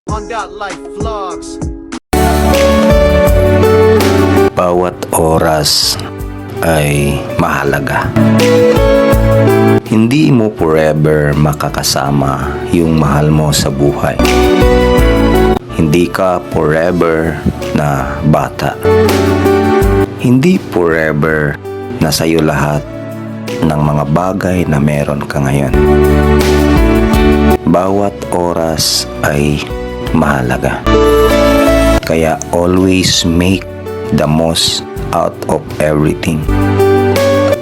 Honda Life Vlogs. Bawat oras ay mahalaga. Hindi mo forever makakasama yung mahal mo sa buhay. Hindi ka forever na bata. Hindi forever na sa'yo lahat ng mga bagay na meron ka ngayon. Bawat oras ay mahalaga. Kaya always make the most out of everything.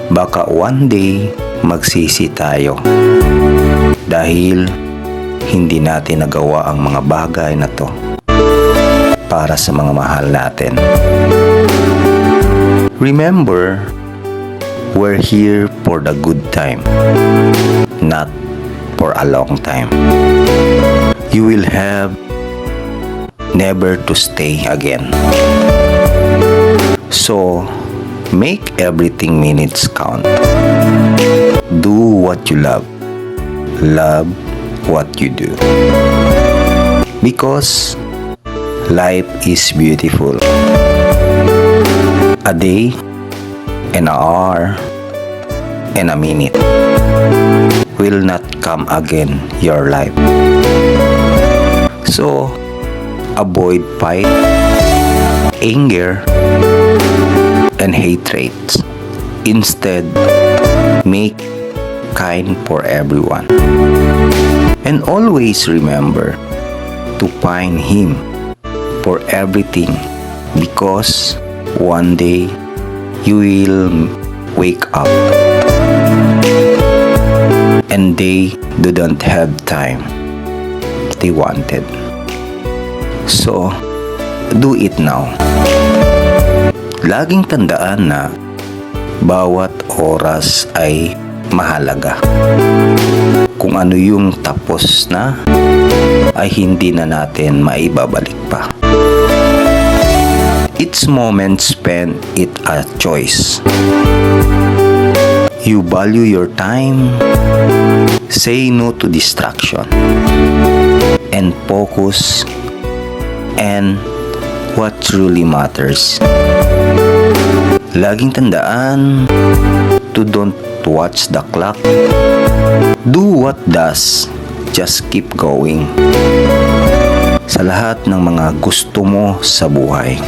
Baka one day magsisi tayo dahil hindi natin nagawa ang mga bagay na to para sa mga mahal natin. Remember, we're here for the good time, not for a long time. You will have never to stay again. So, make everything minutes count. Do what you love. Love what you do. Because life is beautiful. A day, an hour, and a minute will not come again your life. So, avoid fight, anger, and hatred. Instead, make kind for everyone. And always remember to find Him for everything, because one day you will wake up and they didn't have time they wanted. So, do it now. Laging tandaan na bawat oras ay mahalaga. Kung ano yung tapos na, ay hindi na natin maibabalik pa. Each moment spent it a choice. You value your time, say no to distraction, and focus and what truly matters. Laging tandaan to don't watch the clock. Do what does. Just keep going. Sa lahat ng mga gusto mo sa buhay.